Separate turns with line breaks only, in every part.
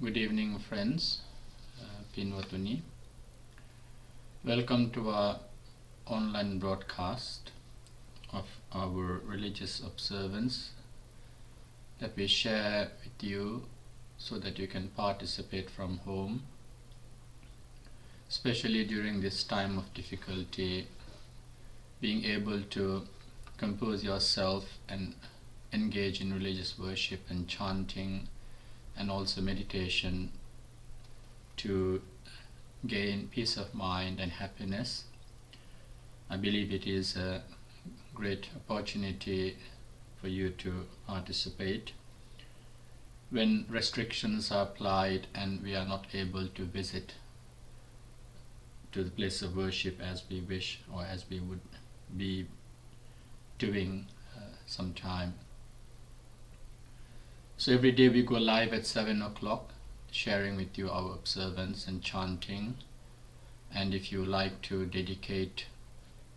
Good evening, friends. Pinwatuni. Welcome to our online broadcast of our religious observance that we share with you so that you can participate from home, especially during this time of difficulty, being able to compose yourself and engage in religious worship and chanting and also meditation to gain peace of mind and happiness. I believe it is a great opportunity for you to participate. When restrictions are applied and we are not able to visit to the place of worship as we wish or as we would be doing sometime. So every day we go live at 7 o'clock, sharing with you our observance and chanting. And if you like to dedicate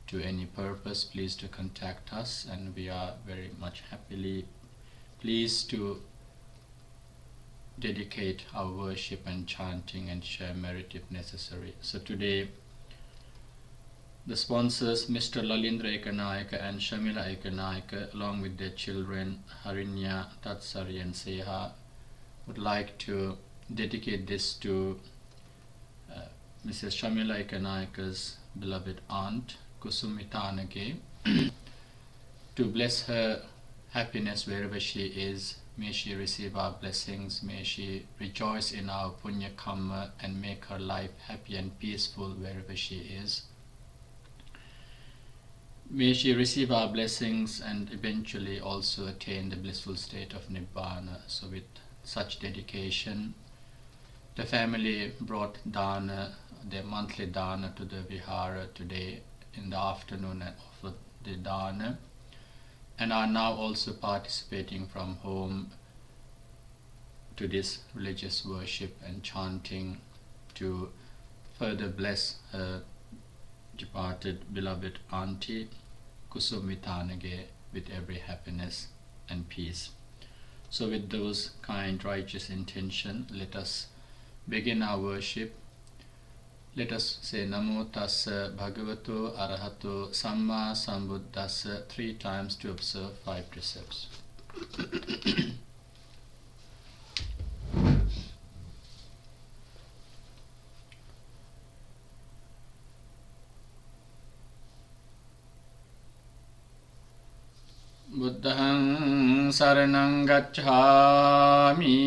to any purpose, please to contact us, and we are very much happily pleased to dedicate our worship and chanting and share merit if necessary. So today, the sponsors, Mr. Lalindra Ekanayaka and Shamila Ekanayaka, along with their children, Harinya, Tatsari and Seha, would like to dedicate this to Mrs. Shamila Ekanayaka's beloved aunt, Kusumitanage, to bless her happiness wherever she is. May she receive our blessings, may she rejoice in our punya karma and make her life happy and peaceful wherever she is. May she receive our blessings and eventually also attain the blissful state of Nibbana. So with such dedication, the family brought dana, their monthly dana, to the vihara today in the afternoon and offered the dana, and are now also participating from home to this religious worship and chanting to further bless her departed beloved auntie Kusumitanage with every happiness and peace. So with those kind righteous intention, let us begin our worship. Let us say Namo Tassa Bhagavato Arahato Samma Sambuddhassa 3 times to observe 5 precepts. Buddhaṃ saraṇaṃ gacchāmi,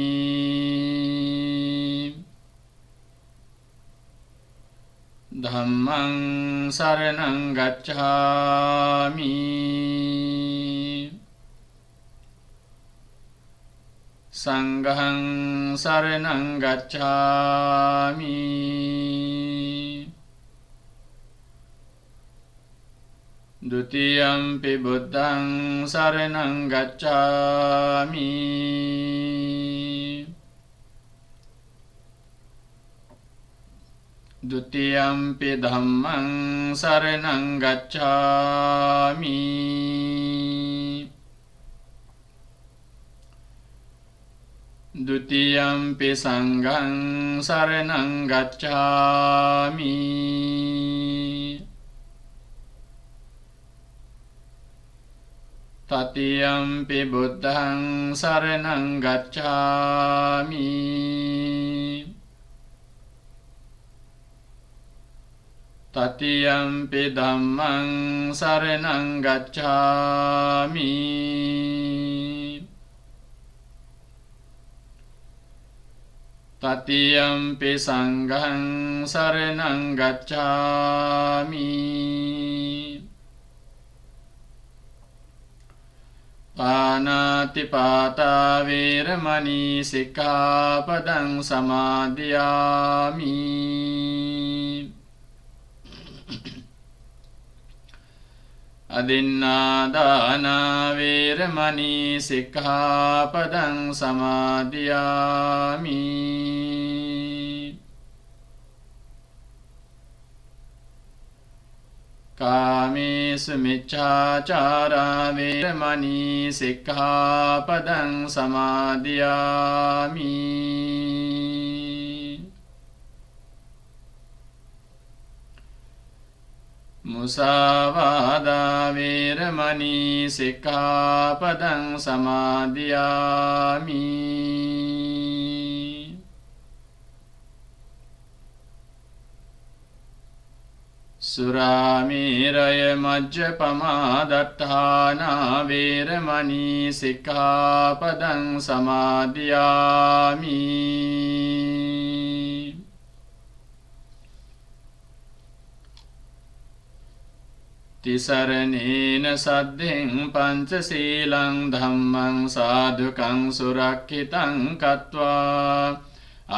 Dhammaṃ saraṇaṃ gacchāmi, Saṅghaṃ saraṇaṃ gacchāmi, Dutiyampi Buddhaṃ saraṇaṃ gacchāmi, Dutiyampi Dhammaṃ saraṇaṃ gacchāmi, Dutiyampi Saṅghaṃ saraṇaṃ gacchāmi, Tatiyampi Buddhaṃ saraṇaṃ gacchāmi, Tatiyampi Dhammaṃ saraṇaṃ gacchāmi, Tatiyampi Saṅghaṃ saraṇaṃ gacchāmi, Pānātipātā vīramani sikkāpadaṃ samādhiyāmi, Adinādāna vīramani sikkāpadaṃ samādhiyāmi, Kāmesu miccācārā vīramani sikkāpadaṃ samādhiyāmi, මුසාවාදා වේරමණී සික්ඛාපදං සමාදියාමි. සුරාමේරය මජ්ජපමා දත්තානා වේරමණී සික්ඛාපදං සමාදියාමි. තිසරණේන සද්ධෙන් පංචශීලං ධම්මං සාධුකං සුරක්ඛිතං කତ୍වා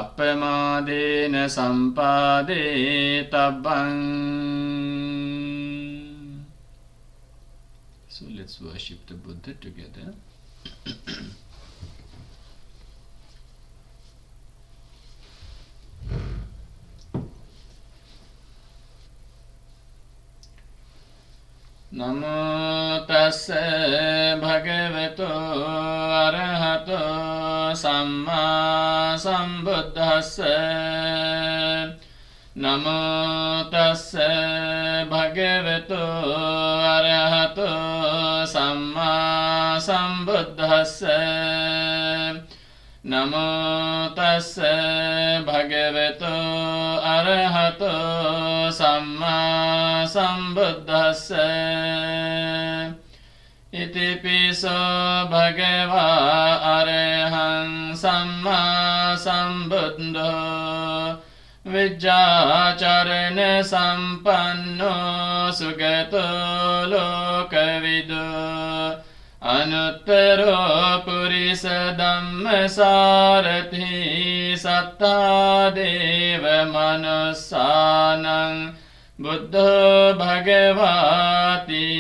අප්පමාදේන සම්පාදේ තබ්බං. So let's worship the Buddha together. Namo tassa bhagavato arahato samma sambuddhassa. Namo tassa bhagavato arahato samma sambuddhassa. Namo tassa bhagavato arahato samma sambuddhassa. Itipiso bhagava arahang samma sambuddho vijjācarana sampanno sugato lokavido anuttaro purisa dhammasarathi sattā deva manussanang buddho bhagavati.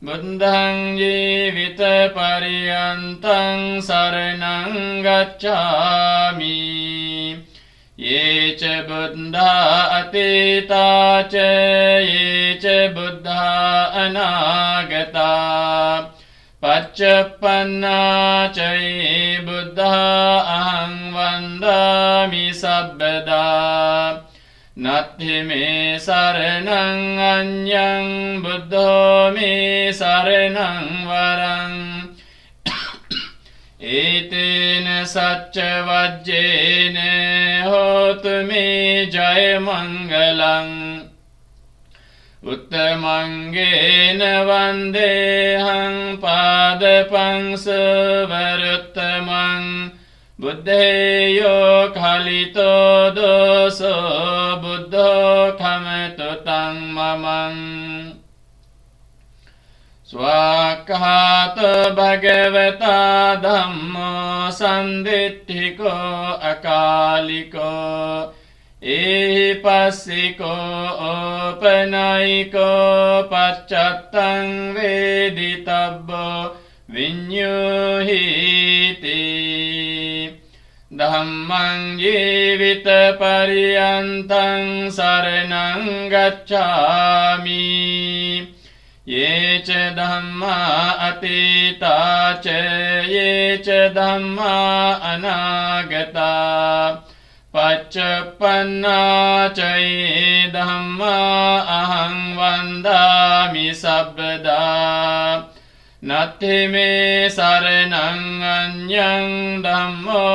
Buddhaṃ jīvita pariyantaṃ saranam gacchāmi. Ye ca buddhā atitā ca ye ca buddhā anāgatā paccapannā ca ye buddhā ahaṃ vandāmi sabbadā. Natti me saranam aññaṃ buddho me saranam varaṃ. Etena sacca vajjena hotu me jaya mangalam. Uttamangena vandeham padapam suvaruttamam. Buddheyo khalito doso buddho khamatu tang mamam. Swakkhāto bhagavata dhammo sanditthiko akāliko ehi passiko opanayiko paccattam veditabbo viññuhīti. Dhammam jīvita pariyantaṃ saranam gacchāmi. Ye ca dhammā atitā ca ye ca dhammā anāgatā paccapannā ca ye dhammā ahaṃ vandāmi sabbadā. Natti me saranam aññaṃ dhammo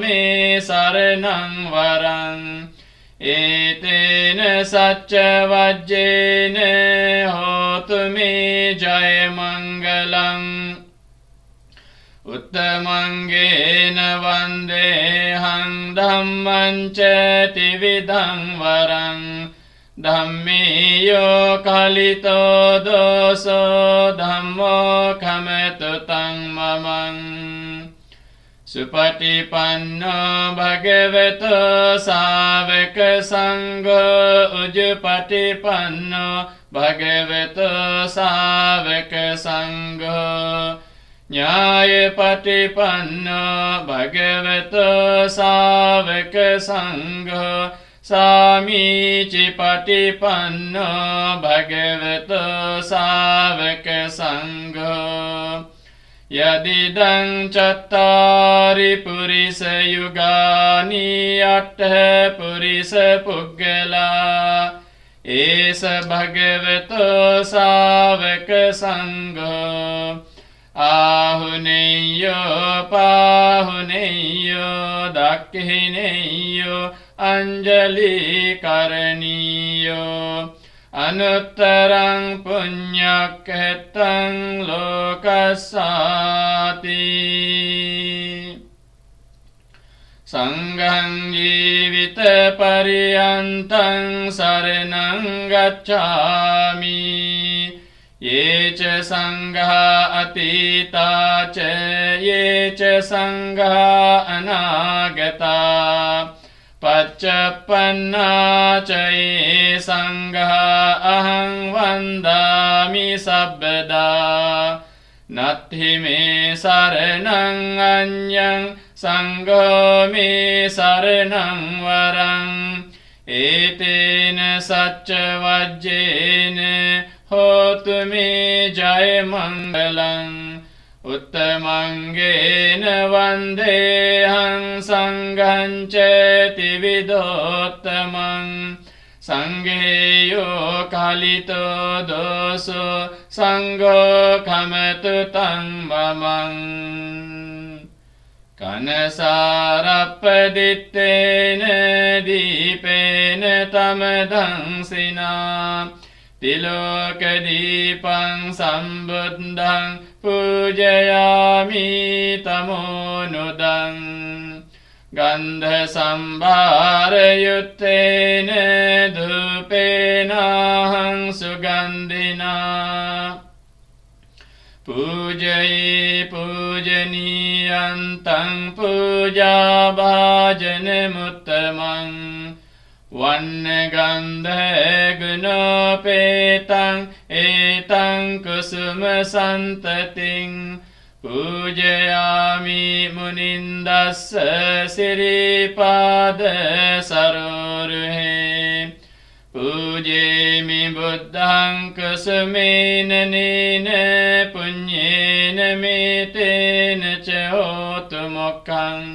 me saranam varaṃ. Etena sacca vajjena hotu me jaya mangalam. Uttamangena vandeham dhammaṃ ca tividhaṃ varaṃ. Dhammiyo kalito doso dhammo khamatu tang mamam. Supatipanno bhagavato sāvaka sangho ujupatipanno bhagavato sāvaka sangho. Nyāyapatipanno bhagavato sāvaka sangho Samīci patipanno bhagavato sāvaka sangho. Yadidang cattari purisa yugani atta purisa puggala एष भगवतो सावक संघो आहुनेयो पाहुनेयो दक्षिणेयो अंजलि करणीयो अनुत्तरं पुण्यकृतं लोकस्साति संघं जीवित पर्यन्तं शरणं गच्छामि ये च संघा अतीता च ये च संघा अनागता पच्चपन्ना च ये संघा अहं वन्दामि सर्वदा नत्थि मे शरणं अन्यं संघो मे शरणं वरम् एतेन सच्चवज्जेन होतु मे जयमङ्गलम् उत्तमङ्गेन वन्देऽहं संघं च त्रिविधोत्तमम् संघेयो कालितो दोषो संघो खमतु तं ममम् कनसारपदित्तेन दीपेन तमदंसिना तिलोकदीपं सम्बुद्धं पूजयामि तमोनुदम् गन्धसंभारयुक्तेन धूपेनाहं सुगन्धिना पूजये पूजनीयं तं पूजाभाजनमुत्तमम् वन्नगन्धगुणोपेतं एतं कुसुमसन्ततिं पूजयामि मुनिन्दस्य श्रीपादसरोरुहे पूजेमि बुद्धं कुसुमेन नेन पुण्येन मेतेन च होतु मोक्षम्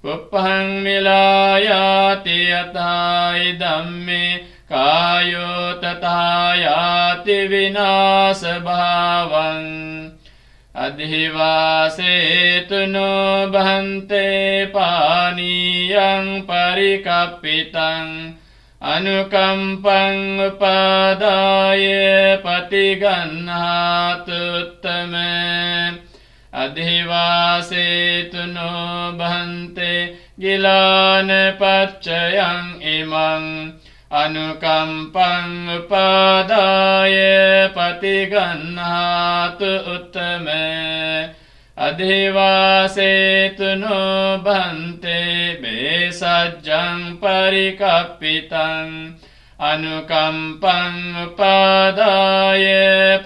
पुप्पं मिलायाति यथा इदं मे कायो तथा याति विनाशभावम् अधिवासेतु नो भन्ते पानीयं परिकल्पितम् अनुकम्पं उपादाय पतिगह्णातु उत्तमे अधिवासेतु नो भन्ते गिलानपच्चयं इमं अनुकम्पं उपादाय पतिगह्णातु उत्तमे अधिवासेतु नो भन्ते भेषजं परिकल्पितम् अनुकम्पं उपादाय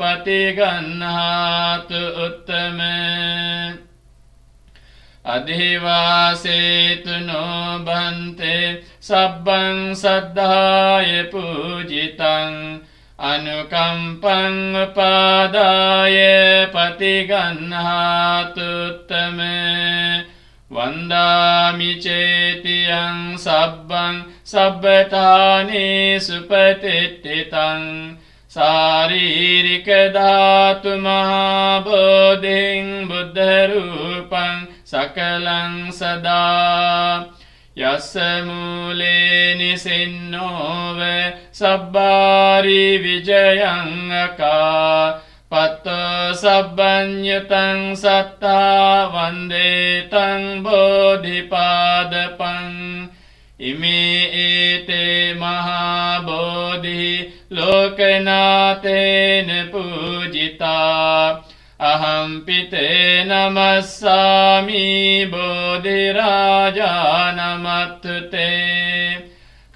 पतिगह्णातु उत्तमे अधिवासेतु नो भन्ते सब्बं सद्धाय पूजितम् अनुकम्पं उपादाय पतिगह्णातु उत्तमे वन्दामि चेतियं सब्बं सब्बतानेषु प्रतिष्ठितं शारीरिकधातु महाबोधिं बुद्धरूपं सकलं सदा यस्य मूले निसिन्नो वे सब्बारि विजयं अका पत्तो सब्बन्युतं सत्ता वन्दे तं बोधिपादपम् इमे एते महाबोधि लोकनाथेन पूजिता अहं पिते नमस्सामि बोधिराजा नमस्तुते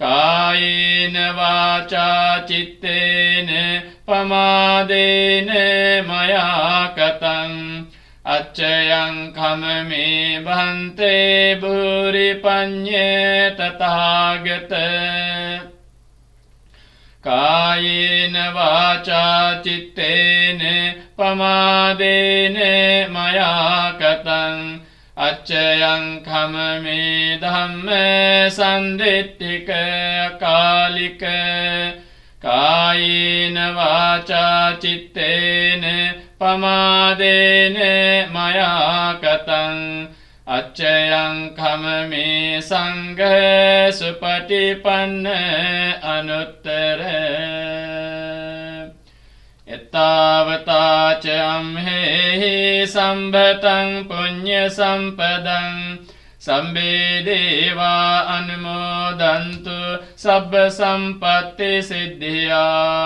कायेन वाचा चित्तेन पमादेन मया कतम् अच्छयं खम मे भन्ते भूरि पन्ये तथागत कायेन वाचा चित्तेन पमादेन मया कतम् अच्छयं खम मे धम्म सन्दिट्टिक अकालिक කායේන වාචා චිත්තේන පමාදේන මයා කතං අච්චයං කමමේ සංඝ සුපටිපන්න අනුත්තර එතාවතාච අම්හෙහි සම්භතං පුඤ්ඤ සම්පදං සම්බේ දේවා අනුමෝදන්තු සබ්බ සම්පත්ති සිද්ධියා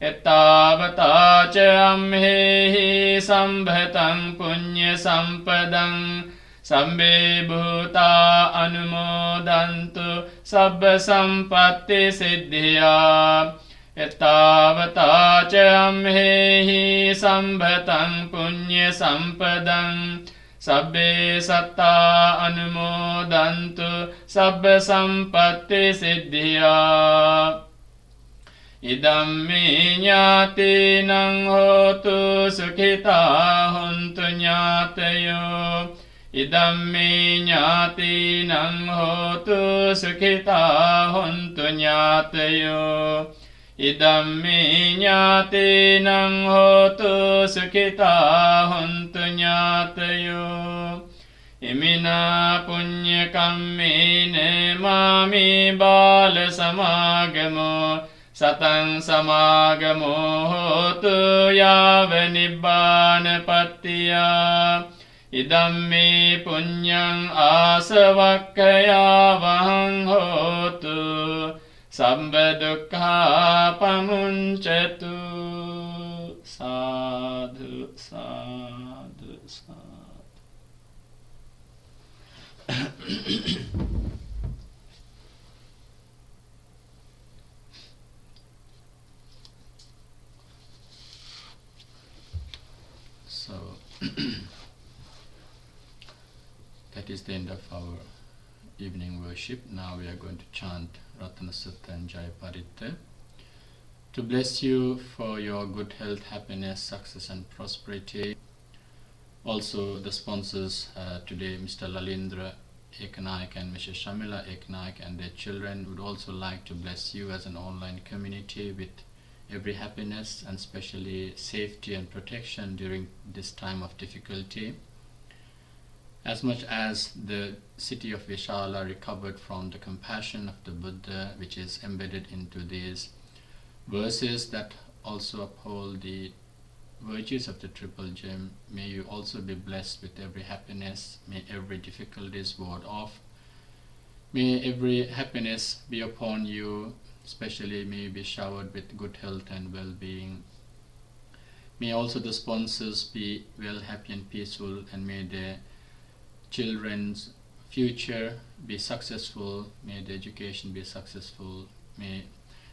එතාවතාච අම්හෙහි සම්භතං පුඤ්ඤ සම්පදං සම්බේ භූතා අනුමෝදන්තු සබ්බ සම්පත්ති සිද්ධියා එතාවතාච අම්හෙහි සම්භතං පුඤ්ඤ සම්පදං සබ්බේ සත්තා අනුමෝදන්තු සබ්බ සම්පත්ති සිද්ධියා ඉදම්මේ ඥාතිනං හෝතු සුඛිතා හොන්තු ඥාතයෝ ඉදම්මේ ඥාතිනං හෝතු සුඛිතා හොන්තු ඥාතයෝ ඉදම්මේ ඥාතිනං හෝතු සුඛිතා හොන්තු ඥාතයෝ ඉමිනා පුඤ්ඤ කම්මේන මාමේ බාල සමාගමෝ සතං සමාගමෝ හෝතු යාව නිබ්බානපත්තියා ඉදම්මේ පුඤ්ඤං ආසවක්ඛයා වහං හෝතු සම්බ දුක්ඛා පමුංචතු සාදු සාදු සාදු So that is the end of our evening worship. Now we are going to chant Ratana Sutta and Jai Paritta to bless you for your good health, happiness, success and prosperity. Also the sponsors today, Mr. Lalindra Ekanaik and Mrs. Shamila Ekanaik and their children would also like to bless you as an online community with every happiness and especially safety and protection during this time of difficulty. As much as the city of Vishala recovered from the compassion of the Buddha, which is embedded into these verses that also uphold the virtues of the Triple Gem, may you also be blessed with every happiness, may every difficulty is ward off, may every happiness be upon you, especially may you be showered with good health and well-being. May also the sponsors be well, happy and peaceful, and may their children's future be successful, may the education be successful, may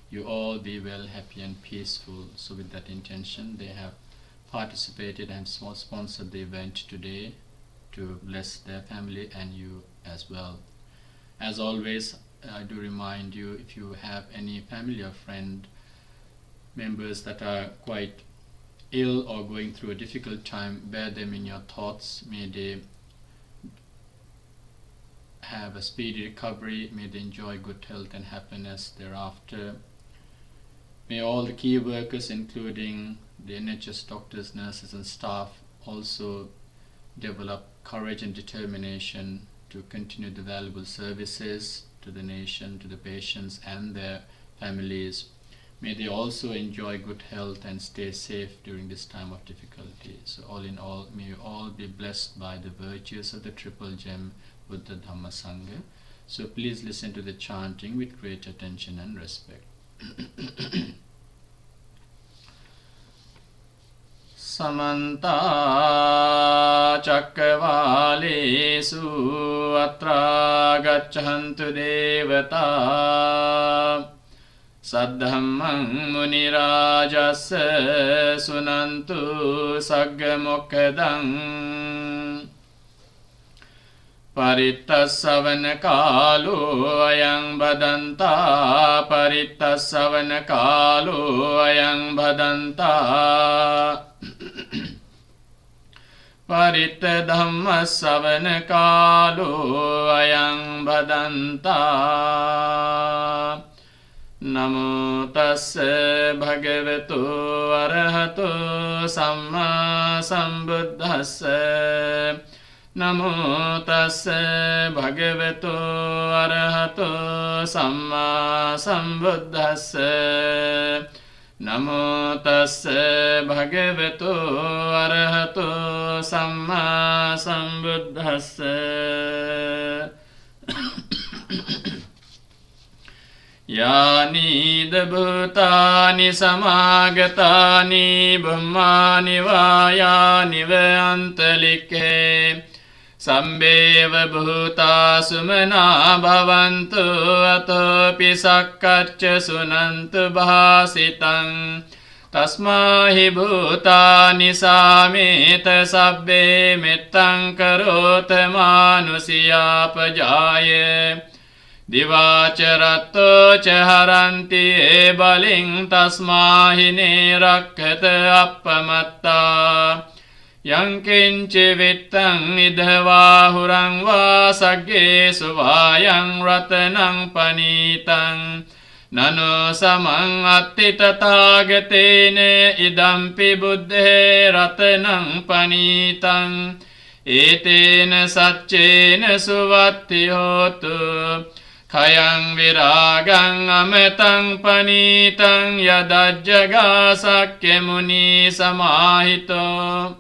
you all be well, happy and peaceful. So with that intention, they have participated and sponsored the event today to bless their family and you as well. As always, I do remind you, if you have any family or friend members that are quite ill or going through a difficult time, bear them in your thoughts. May they have a speedy recovery, may they enjoy good health and happiness thereafter. May all the key workers, including the NHS doctors, nurses and staff, also develop courage and determination to continue the valuable services to the nation, to the patients and their families. May they also enjoy good health and stay safe during this time of difficulty. So all in all, may you all be blessed by the virtues of the Triple Gem, Buddha, Dhamma, Sangha. So please listen to the chanting with great attention and respect. Samanta Chakravalesu Atra Gacchantu Devata Saddhammang Munirajassa Sunantu Saggamokkhadang Paritta Savana Kalu Ayang Badanta Paritta Savana Kalu Ayang Badanta Paritta Dhamma Savana Kalu Ayang Badanta Namo tassa bhagavato arahato samma sambuddhassa. Namo tassa bhagavato arahato samma sambuddhassa. Namo tassa bhagavato arahato samma sambuddhassa. Yani bhutani samagatani brahmani vayani vantalike sambeva bhuta sumana bhavantu atopi sakkacca sunantu bhasitam tasmahi bhutani sameta sabbe mettam karota manusiya pajaye Divacharatto chaharanti e baling tasmahine rakkata appamatta yankinchi vittang idhvahurang va sagge suvayang ratanang panitang nano samang attitathāgatene idampi buddhe ratanang panitang etena saccena suvatti hotu Khayang viragang ametang panitang yadajjaga sakya muni samahito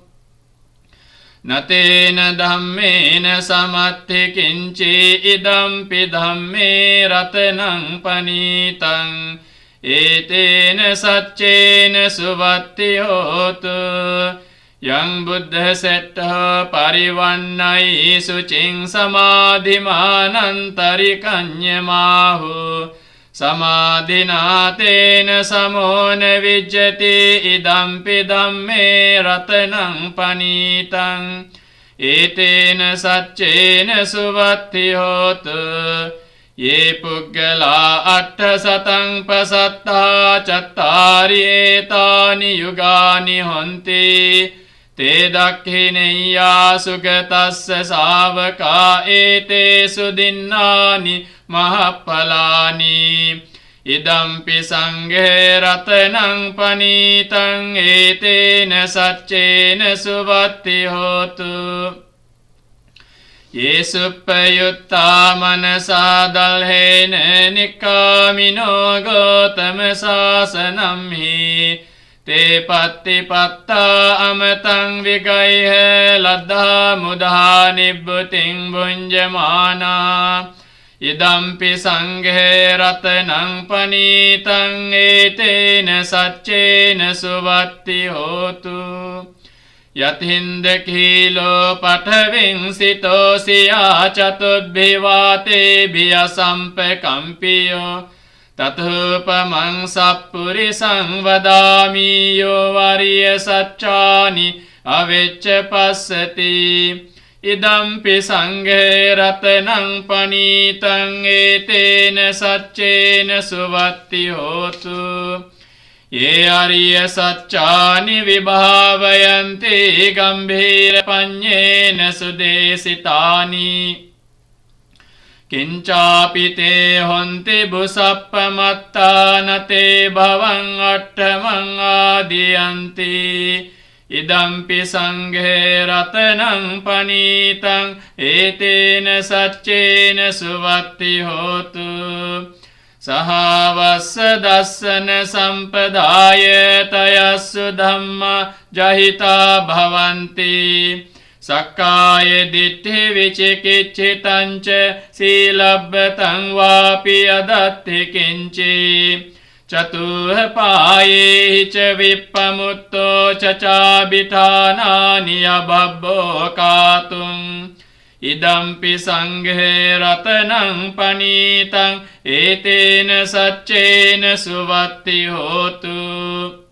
Natena dhammena samatti kinci idampi dhamme ratanang panitang etena saccena suvatti hotu Yang buddha setta parivannai sucing samadhimanantarikanyamahu samadhinatena samona vijjati idampi dhamme ratanang panitang etena saccena suvatti hotu Ye puggala atta satang pasatta cattari etani yugani honti Te dakhineya sugatassa savaka ete sudinnani mahappalani Idampi sanghe ratanang panitang etena saccena suvatti hotu Ye suppayutta manasa dalhena nikkamino gotama sasanam hi Te patti patta amatang vigaihe ladha mudha nibbuting bunjamana Idampi sanghe ratanang panitang etena saccena suvatti hotu Yathindakilo pathaving sitosiya chatudbhivate bhiya sampekampiyo Tathupamang sappurisang vadami yo variya saccani avecca passati Idampi sanghe ratanang panitang etena saccena suvatti hotu Ye ariya saccani vibhavayanti gambhira panyena sudesitani Kincapi te honti busappamattana te bhavang attamang adiyanti Idampi sanghe ratanang panitang etena saccena suvatti hotu Sahavassa dassana sampadaya tayassu dhamma jahita bhavanti Sakkaya ditti vicikiccitanca silabbatang vapi adatti kinci Catuha paye ca vippamutto cacabithanani abhabbo katung Idampi sanghe ratanang panitang etena saccena suvatti hotu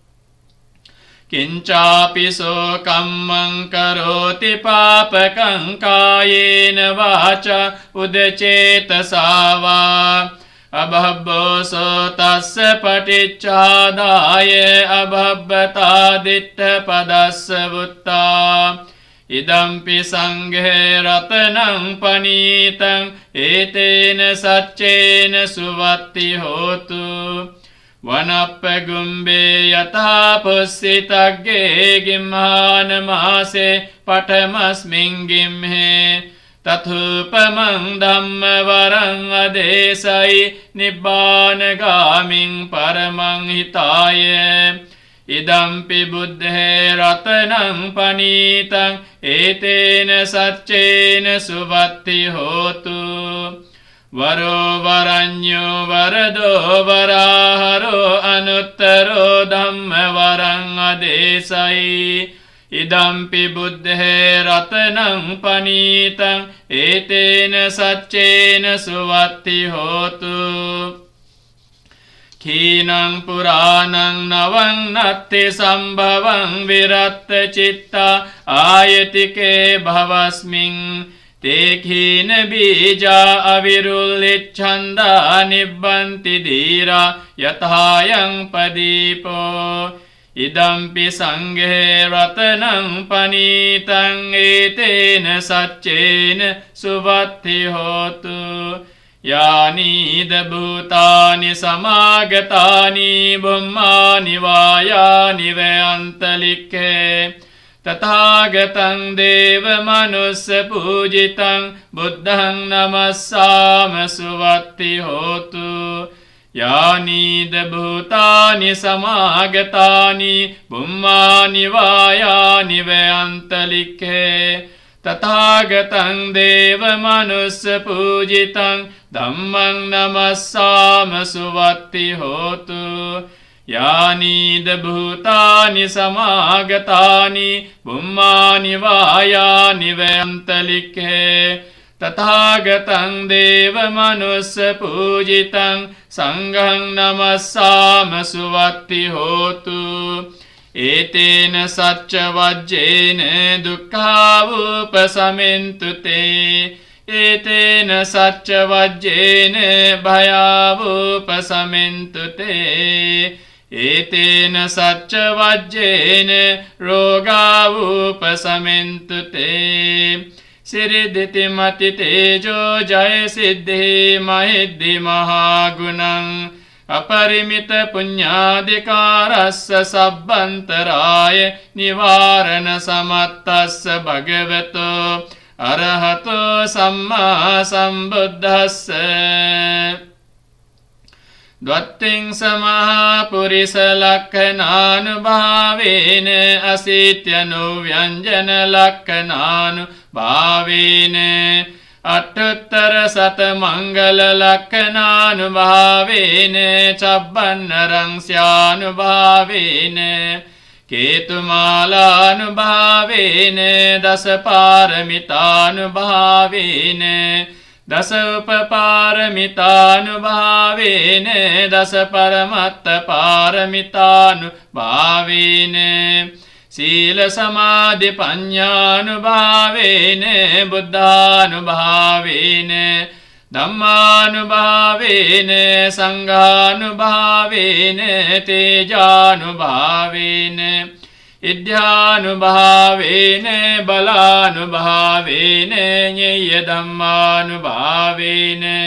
Kincapi so kammang karoti papakang kayena vaca udecetasava Abhabbo so tassa paticchādāya abhabbata ditta padassa vutta idampi sanghe ratanang panitam etena saccena suvatti hotu vanappa gumbe yatha pussitagge gimmana mase patamasmin gimhe tathupamang dhamma varang adesai nibbana gamin paramang hitaya idampi buddhe ratanang panitam etena saccena suvatti hotu varo varanyo varado varaharo anuttaro dhamma varang adesai idampi buddhe ratanang panitam etena saccena suvatti hotu Khinang puranang navang natti sambhavang viratta citta ayatike bhavasmin te khina bija avirullichanda nibbanti dhira yathayang padipo idampi sanghe ratanang panitam etena saccena suvatti hotu yani bhutani samagatani bummani vayani veyantalike tathagatam deva manussa pujitam buddhang namassama suvatti hotu yani bhutani samagatani bummani vayani veyantalike tathagatam deva manussa pujitam dhammang namassama suvatti hotu yani bhutani samagatani bummani vayani veyantalike tathagatam deva manussa pujitam sanghang namassama suvatti hotu etena sacca vajjena dukkhavupasamintu te etena sacca vajjena bhayavupasamintu te etena sacca vajjena rogavupasamintu te siriditi mati tejo jaya siddhi mahiddhi mahagunam aparimita punyadikarassa sabbantaraya nivarana samattassa bhagavato arahato samma sambuddhassa dvatting samaha purisa lakkananu bhavene asityanu vyanjana lakkananu bhavene Attuttara sata mangala lakkananu bhavene chabbannarang syanu bhavene ketumalanu bhavene dasapaраmitanu bhavene dasa upapaраmitanu bhavene dasa paramatta paramitanu bhavene Sila samadhi panyanu bhavene buddhanu bhavene dhammanu bhavene sanghanu bhavene tejanu bhavene idhyanu bhavene balanu bhavene nyaya dhammanu bhavene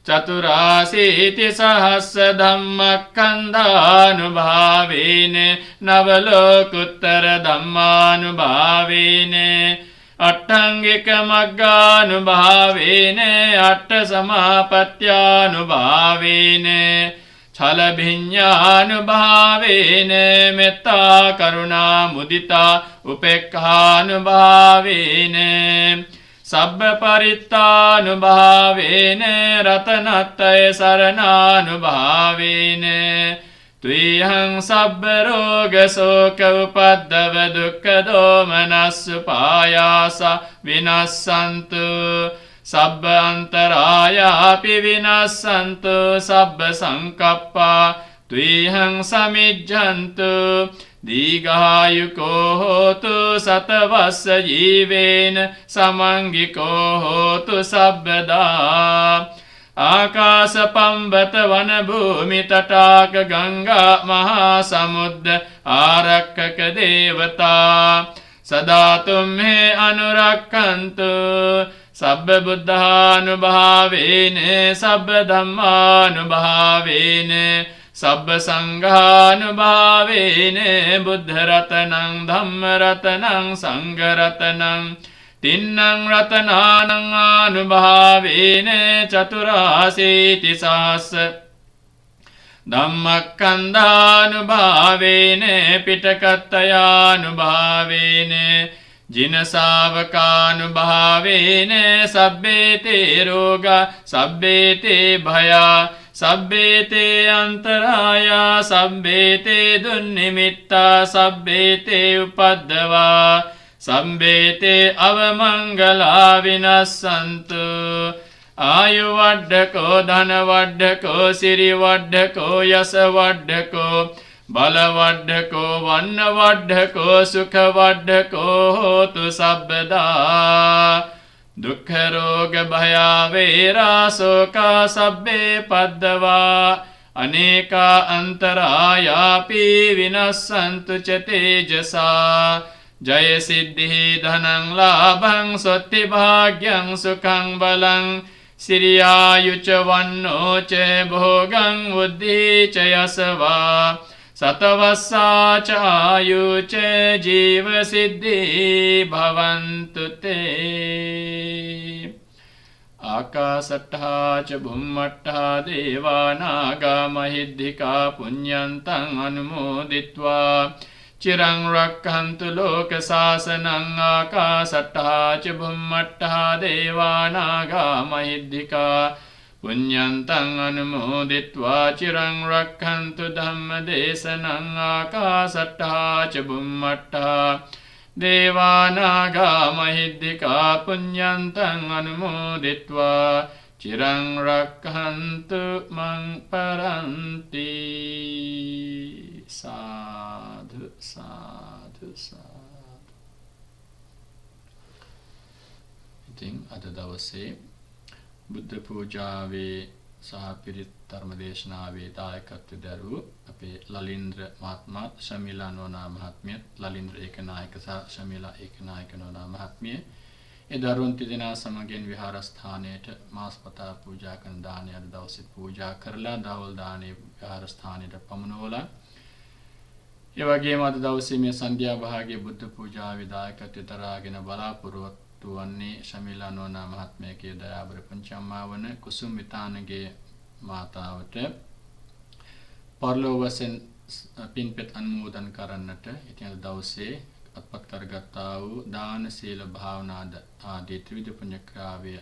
Chaturasiti sahasra dhammakandhanu bhavene navalokuttara dhammanu bhavene attangika magganu bhavene atta samapatyanu bhavene chalabhinyanu bhavene metta karuna mudita upekkanu bhavene Sabba parittanu bhavene ratanattaya sarananu bhavene Tvihang sabba roga soka upaddava dukkha domanassu payasa vinassantu Sabba antaraya api vinassantu sabba sankappa Tvihang samijjantu Digahayuko hotu satavassa jivena samangiko hotu sabbada Akasa pambata vana bhumi tataka ganga mahasamudda arakkaka devata සදාතුම් මේ අනුරක්කන්තු සබ්බ බුද්ධානුභාවේන සබ්බ ධම්මානුභාවේන සබ්බ සංඝානුභාවේන බුද්ධ රතනං ධම්ම රතනං සංඝ රතනං තින්නං රතනානං ආනුභාවේන චතුරාසීති සහස්ස ධම්මක්ඛන්ධානුභාවේන පිටකත්තයානුභාවේන ජිනසාවකානුභාවේන සබ්බේතේ රෝගා සබ්බේතේ භයා සබ්බේතේ අන්තරායා සබ්බේතේ දුන්නිමිත්තා සබ්බේතේ උපද්දවා සබ්බේතේ අවමංගලා විනස්සන්තු ආයු වඩ්ඩකෝ ධන වඩ්ඩකෝ සිරි වඩ්ඩකෝ යස වඩ්ඩකෝ බල වඩ්ඩකෝ වන්න වඩ්ඩකෝ සුඛ වඩ්ඩකෝ හෝතු සබ්බදා දුක්ඛ රෝග භය වේරා සෝකා සබ්බේ පද්දවා අනේකා අන්තරායාපි විනස්සන්තු ච තේජසා ජය සිද්ධි ධනං ලාභං සොත්ති භාග්‍යං සුඛං බලං සිරියායුච වන්නෝ ච භෝගං බුද්ධි ච යසවා සතවස්සා ච ආයු ච ජීව සිද්ධි භවන්තු තේ ආකාසට්ඨා ච බුම්මට්ඨා දේවා නාග මහිද්దికා පුඤ්ඤන්තං අනුමෝදිත්වා චිරං රක්ඛන්තු ලෝක සාසනං ආකාසට්ඨා ච බුම්මට්ඨා දේවා නාග මහිද්దికා පුඤ්ඤන්තං අනුමෝදිත්වා චිරං රක්ඛන්තු ධම්ම දේශනං ආකාසට්ඨා ච බුම්මට්ඨා දේවා නාග මහිද්దికා පුඤ්ඤන්තං අනුමෝදිත්වා චිරං රක්ඛන්තු මං පරන්ති සාදු සාදු සාදු. ඉතින් අද දවසේ බුද්ධ පූජාවේ සහ පිරිත් ධර්ම දේශනාවේ දායකත්වය දරූ අපේ ලලින්ද්‍ර මහත්මයා, ශමිලා නෝනා මහත්මිය, ලලින්ද්‍ර ඒකනායක සහ ශමිලා ඒකනායක නෝනා මහත්මිය ඒ දරුවන් තිදෙනා සමගින් විහාරස්ථානයට මාස්පතා පූජා කරන දානය අද දවසේ පූජා කරලා දවල් දානේ විහාරස්ථානයට පමුණුවලා ඒ වගේම අද දවසේ මේ සන්ධ්‍යා භාගයේ බුද්ධ පූජාවේ දායකත්වය දරාගෙන බලාපොරොත්තු වන්නේ ශමිලා නෝනා මහත්මියගේ දයාබර පුංචම්මා වන කුසුම් විතානගේ මාතාවට පරලෝවසෙන් පින්පෙත් අනුමෝදන් කරන්නට ඉතින් අද දවසේ අත්පත් කරගත්තා වූ දාන සීල භාවනා ආදී ත්‍රිවිධ පුණ්‍ය ක්‍රියාවය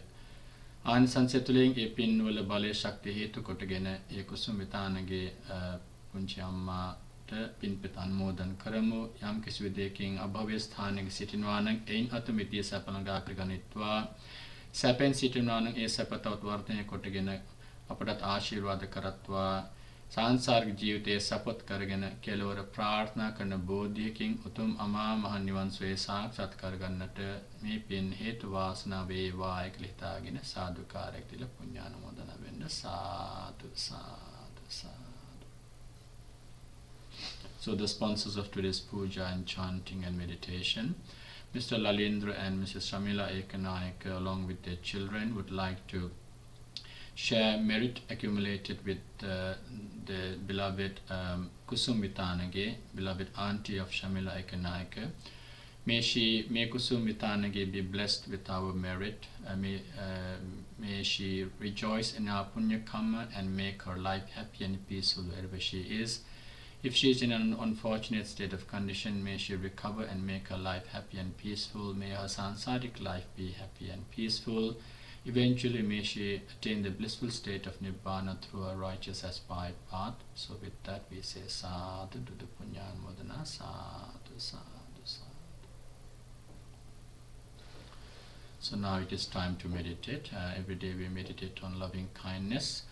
ආනිසංසය තුළින් ඒ පින්වල බලය ශක්තිය හේතු කොටගෙන ඒ කුසුම් විතානගේ පුංචි අම්මාට පින්පෙත් අනුමෝදන් කරමු. යම් කිසි විදියකින් අභව්‍ය ස්ථානයක සිටිනවා නම් එයින් අතුමිතිය සැප ළඟා කරගනිත්වා. සැපෙන් සිටිනවා නම් ඒ සැප තවත් වර්ධනය කොටගෙන අපට ආශිර්වාද කරත්වා. සංසාරික ජීවිතයේ සපොත් කරගෙන කෙලවර ප්‍රාර්ථනා කරන බෝධියකින් උතුම් අමා මහ නිවන් සුවය සාක්ෂාත් කරගන්නට මේ පින් හේතු වාසනා වේවා කියලා හිතාගෙන සාදුකාරයක් දීලා පුණ්‍යානුමෝදන වෙන්න. සාදු සාදු සාදු. So the sponsors of today's puja and chanting and meditation, Mr. Lalindra and Mrs. Shamila Ekanaik, along with their children, would like to share merit accumulated with the beloved Kusum Vitanage, beloved auntie of Shamila Ekanaika. May Kusum Vitanage be blessed with our merit. May she rejoice in our punya karma and make her life happy and peaceful wherever she is. If she is in an unfortunate state of condition, may she recover and make her life happy and peaceful. May her sansaric life be happy and peaceful. Eventually, may she attain the blissful state of Nibbana through a righteous aspired path. So with that, we say Sadhu Dudu Punyanmodana, Sadhu, Sadhu, Sadhu. So now it is time to meditate. Every day we meditate on loving kindness.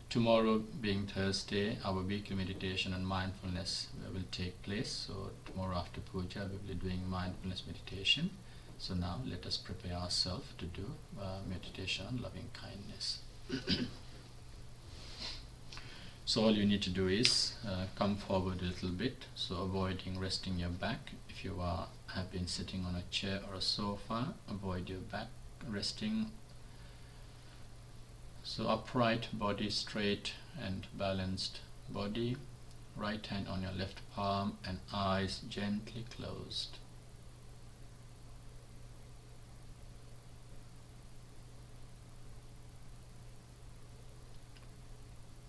Tomorrow being Thursday, our weekly meditation on mindfulness will take place. So tomorrow after puja, we will be doing mindfulness meditation. So now let us prepare ourselves to do meditation on loving kindness. So all you need to do is come forward a little bit, so avoiding resting your back. If you have been sitting on a chair or a sofa, avoid your back resting. So upright body, straight and balanced body, right hand on your left palm and eyes gently closed.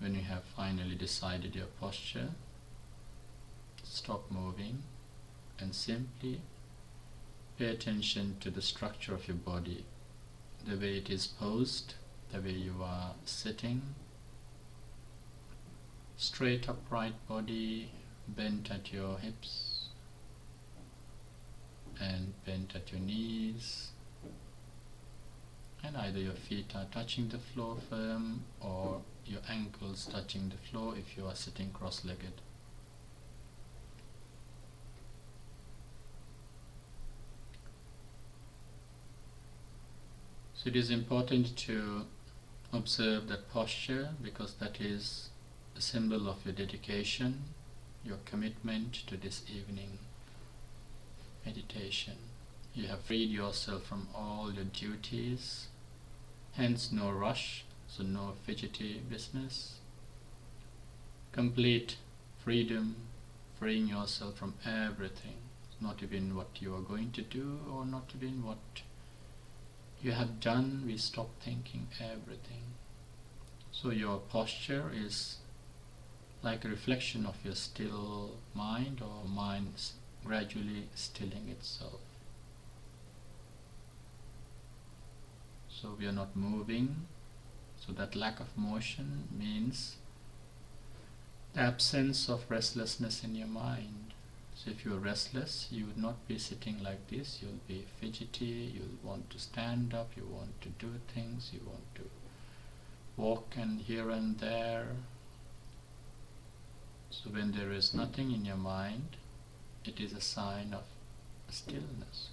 When you have finally decided your posture, stop moving and simply pay attention to the structure of your body, the way it is posed, the way you are sitting. Straight upright body, bent at your hips and bent at your knees, and either your feet are touching the floor firm or your ankles touching the floor if you are sitting cross-legged. So it is important to observe that posture, because that is a symbol of your dedication, your commitment to this evening meditation. You have freed yourself from all your duties, hence no rush, so no fidgety business. Complete freedom, freeing yourself from everything, not even what you are going to do or not even what you have done. We stop thinking everything. So your posture is like a reflection of your still mind, or mind gradually stilling itself. So we are not moving. So that lack of motion means the absence of restlessness in your mind. So if you are restless, you would not be sitting like this. You'll be fidgety, you'll want to stand up, you want to do things, you want to walk and here and there. So when there is nothing in your mind, it is a sign of stillness.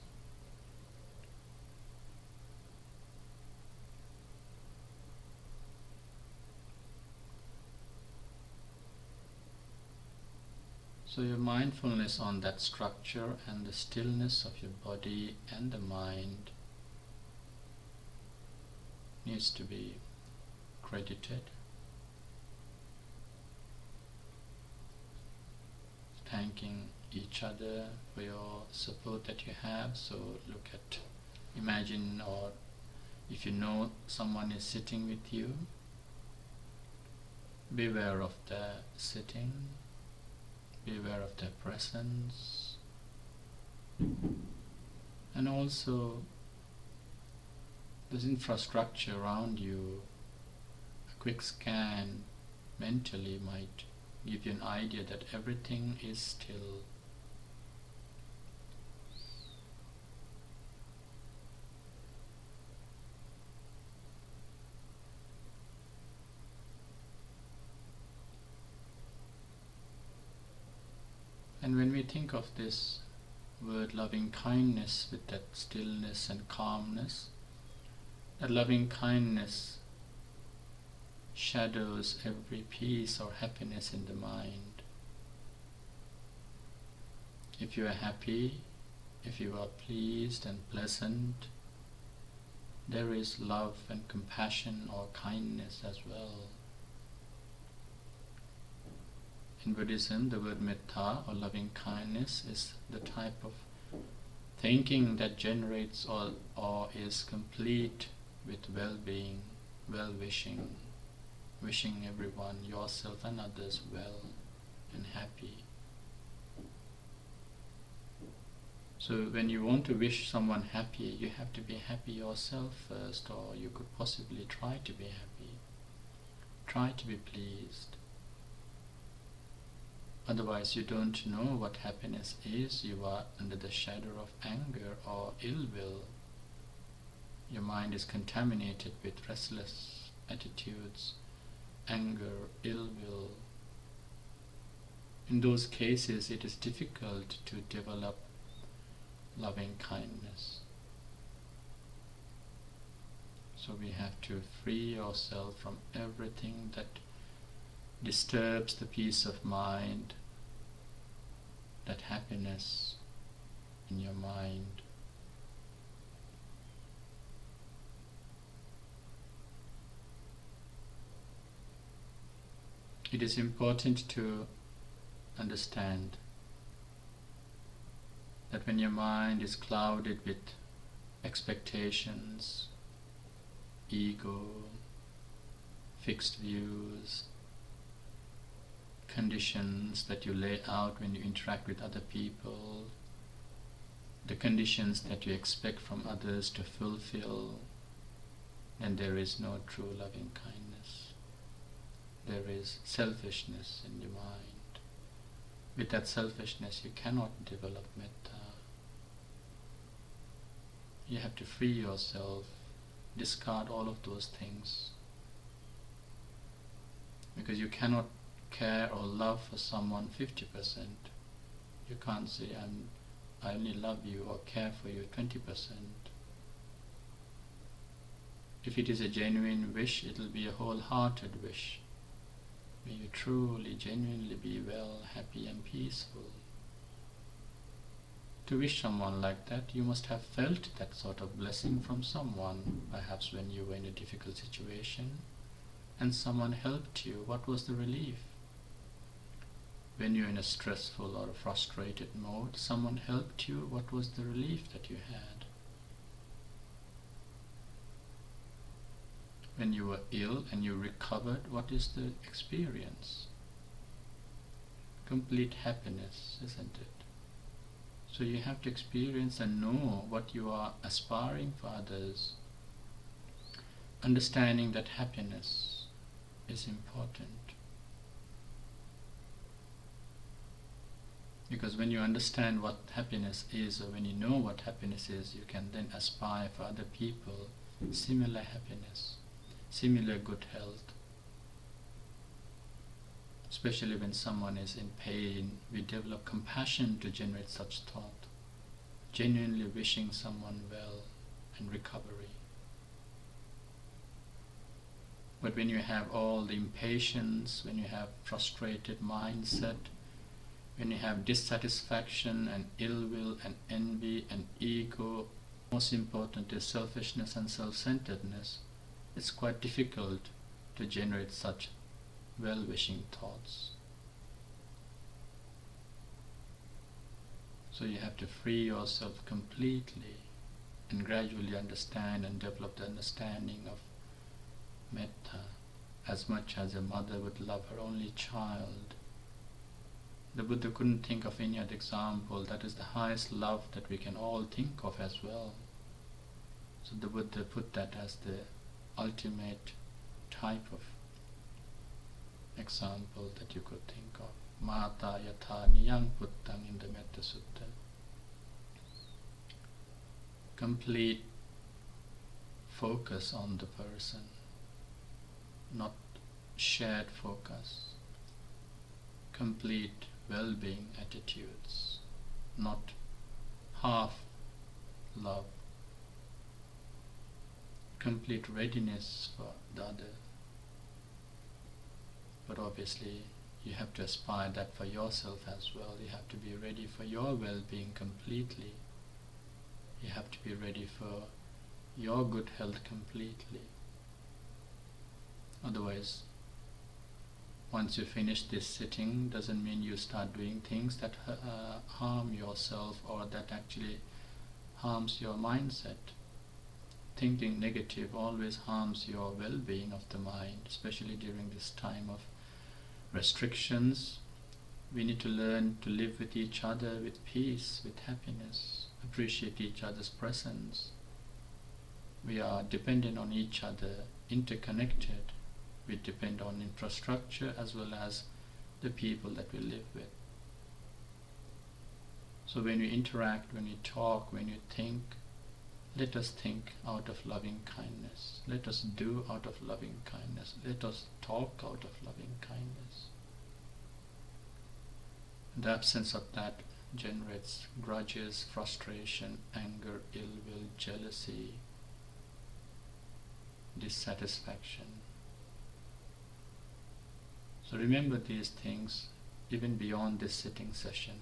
So your mindfulness on that structure and the stillness of your body and the mind needs to be credited. Thanking each other for your support that you have. So imagine, or if you know someone is sitting with you, be aware of their sitting. Be aware of their presence, and also this infrastructure around you. A quick scan mentally might give you an idea that everything is still. And when we think of this word loving kindness with that stillness and calmness, that loving kindness shadows every peace or happiness in the mind. If you are happy, if you are pleased and pleasant, there is love and compassion or kindness as well. In Buddhism, the word metta or loving kindness is the type of thinking that generates or is complete with well-being, well-wishing, wishing everyone, yourself and others well and happy. So when you want to wish someone happy, you have to be happy yourself first, or you could possibly try to be happy. Try to be pleased. Otherwise you don't know what happiness is. You are under the shadow of anger or ill will. Your mind is contaminated with restless attitudes, anger, ill will. In those cases it is difficult to develop loving kindness. So we have to free ourselves from everything that disturbs the peace of mind, that happiness in your mind. It is important to understand that when your mind is clouded with expectations, ego, fixed views, conditions that you lay out when you interact with other people, the conditions that you expect from others to fulfill, then there is no true loving kindness. There is selfishness in your mind. With that selfishness, you cannot develop metta. You have to free yourself, discard all of those things, because you cannot care or love for someone 50%. You can't say, I only love you or care for you 20%. If it is a genuine wish, it will be a wholehearted wish. May you truly, genuinely be well, happy and peaceful. To wish someone like that, you must have felt that sort of blessing from someone, perhaps when you were in a difficult situation and someone helped you. What was the relief? When you're in a stressful or a frustrated mode, someone helped you. What was the relief that you had? When you were ill and you recovered, what is the experience? Complete happiness, isn't it? So you have to experience and know what you are aspiring for others. Understanding that happiness is important. Because when you understand what happiness is, or when you know what happiness is, you can then aspire for other people similar happiness, similar good health. Especially when someone is in pain, we develop compassion to generate such thought, genuinely wishing someone well and recovery. But when you have all the impatience, when you have frustrated mindset, when you have dissatisfaction and ill will and envy and ego, most important is selfishness and self-centeredness, it's quite difficult to generate such well-wishing thoughts. So you have to free yourself completely and gradually understand and develop the understanding of metta, as much as a mother would love her only child. The Buddha couldn't think of any other example. That is the highest love that we can all think of as well. So the Buddha put that as the ultimate type of example that you could think of. Mata yatha niyang puttang in the Metta Sutta. Complete focus on the person, not shared focus. Complete well-being attitudes, not half love. Complete readiness for the other. But obviously you have to aspire that for yourself as well. You have to be ready for your well-being completely. You have to be ready for your good health completely. Otherwise, once you finish this sitting, doesn't mean you start doing things that harm yourself or that actually harms your mindset. Thinking negative always harms your well-being of the mind, especially during this time of restrictions. We need to learn to live with each other with peace, with happiness, appreciate each other's presence. We are dependent on each other, interconnected. We depend on infrastructure as well as the people that we live with. So when we interact, when we talk, when you think, let us think out of loving kindness. Let us do out of loving kindness. Let us talk out of loving kindness. The absence of that generates grudges, frustration, anger, ill will, jealousy, dissatisfaction. So remember these things even beyond this sitting session.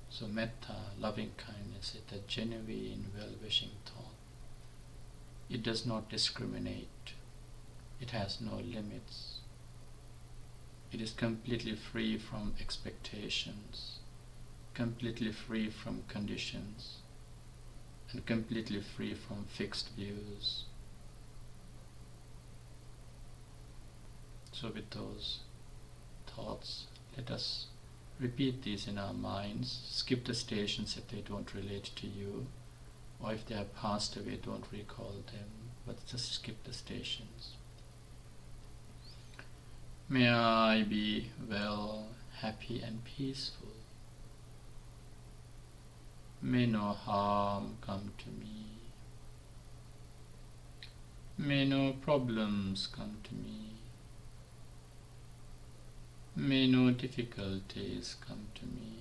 So metta, loving kindness, is a genuine, well-wishing thought. It does not discriminate. It has no limits. It is completely free from expectations, completely free from conditions, and completely free from fixed views. So with those thoughts, let us repeat these in our minds. Skip the stations if they don't relate to you, or if they have passed away, don't recall them, but just skip the stations. May I be well, happy and peaceful. May no harm come to me. May no problems come to me. May no difficulties come to me.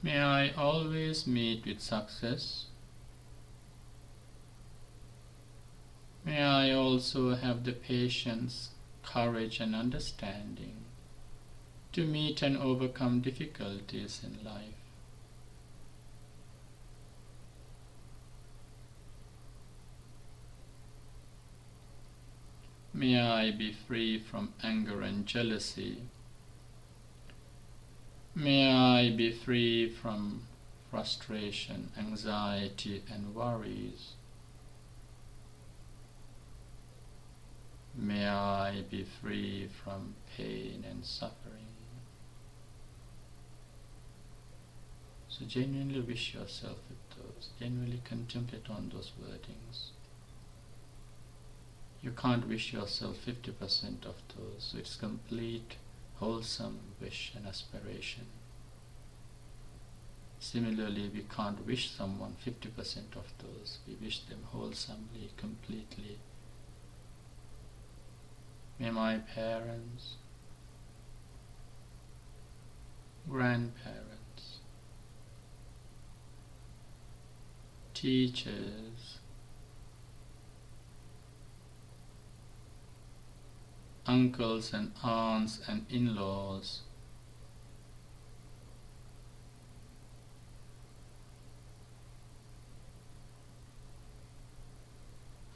May I always meet with success. May I also have the patience, courage and understanding to meet and overcome difficulties in life. May I be free from anger and jealousy. May I be free from frustration, anxiety and worries. May I be free from pain and suffering. So genuinely wish yourself with those. Genuinely contemplate on those wordings. You can't wish yourself 50% of those, so it's complete, wholesome wish and aspiration. Similarly, we can't wish someone 50% of those. We wish them wholesomely, completely. May my parents, grandparents, teachers, uncles and aunts and in-laws,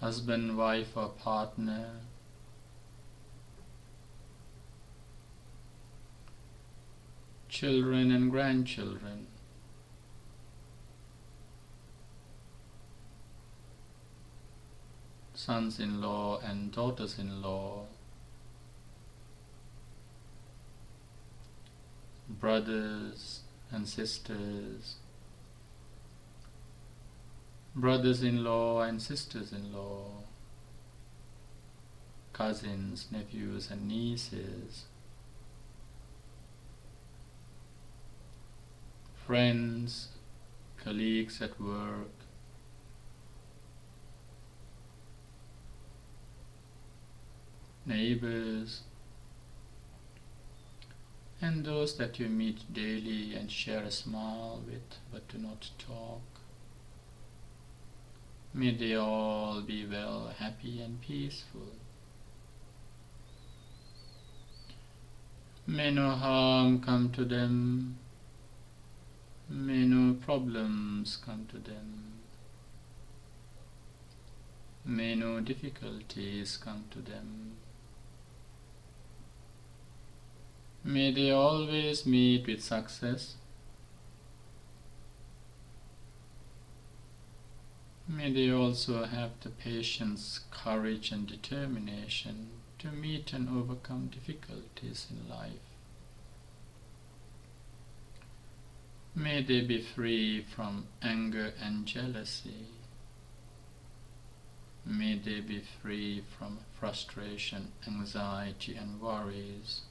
husband, wife or partner, children and grandchildren, sons-in-law and daughters-in-law, brothers and sisters, brothers-in-law and sisters-in-law, cousins, nephews and nieces, friends, colleagues at work, neighbors, and those that you meet daily and share a smile with but do not talk. May they all be well, happy and peaceful. May no harm come to them. May no problems come to them. May no difficulties come to them. May they always meet with success. May they also have the patience, courage and determination to meet and overcome difficulties in life. May they be free from anger and jealousy. May they be free from frustration, anxiety and worries.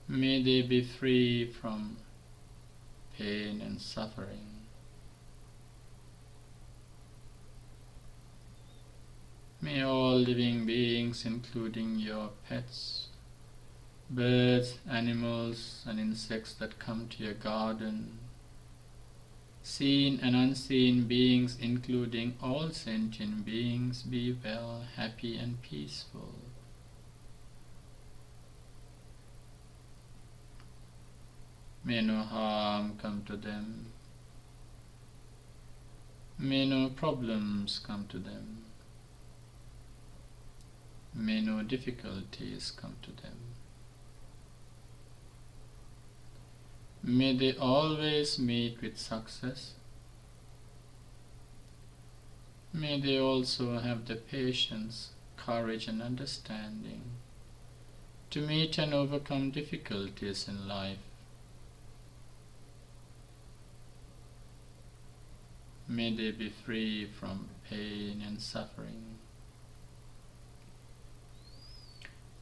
May they be free from pain and suffering. May all living beings, including your pets, birds, animals and insects that come to your garden, seen and unseen beings including all sentient beings, be well, happy and peaceful. May no harm come to them. May no problems come to them. May no difficulties come to them. May they always meet with success. May they also have the patience, courage and understanding to meet and overcome difficulties in life. May they be free from pain and suffering.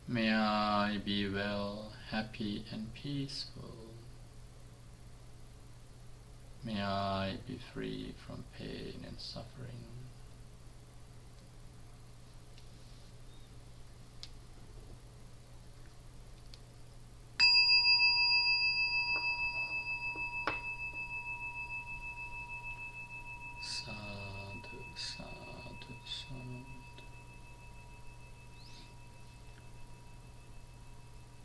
May I be well, happy and peaceful. May I be free from pain and suffering. Sadhu, sadhu, sadhu.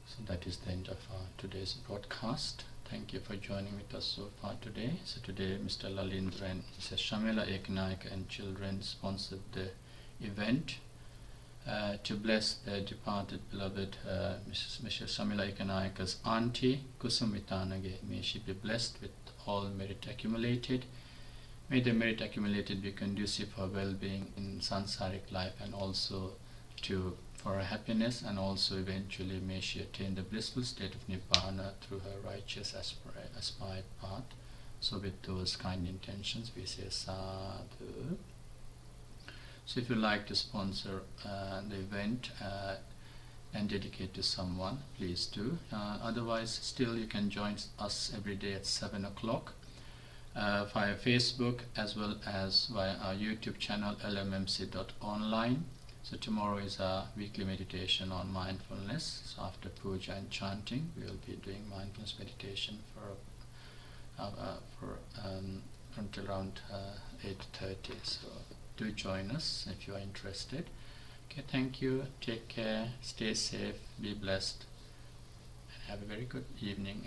So that is the end of today's broadcast. Thank you for joining with us so far today. So today Mr. Lalindra and Mrs. Shamila Eknaik and children sponsored the event to bless their departed beloved Mrs. Shamila Eknaik's auntie Kusumitanage. May she be blessed with all merit accumulated. May the merit accumulated be conducive for well-being in sansaric life and also for her happiness, and also eventually may she attain the blissful state of Nibbana through her righteous aspired path. So with those kind intentions we say sadhu. So if you like to sponsor the event and dedicate to someone, please do. Otherwise still you can join us every day at 7 o'clock. Via Facebook as well as via our YouTube channel lmmc.online. So tomorrow is a weekly meditation on mindfulness. So after puja and chanting, we will be doing mindfulness meditation until around 8:30. So do join us if you are interested. Okay, thank you. Take care. Stay safe. Be blessed. And have a very good evening.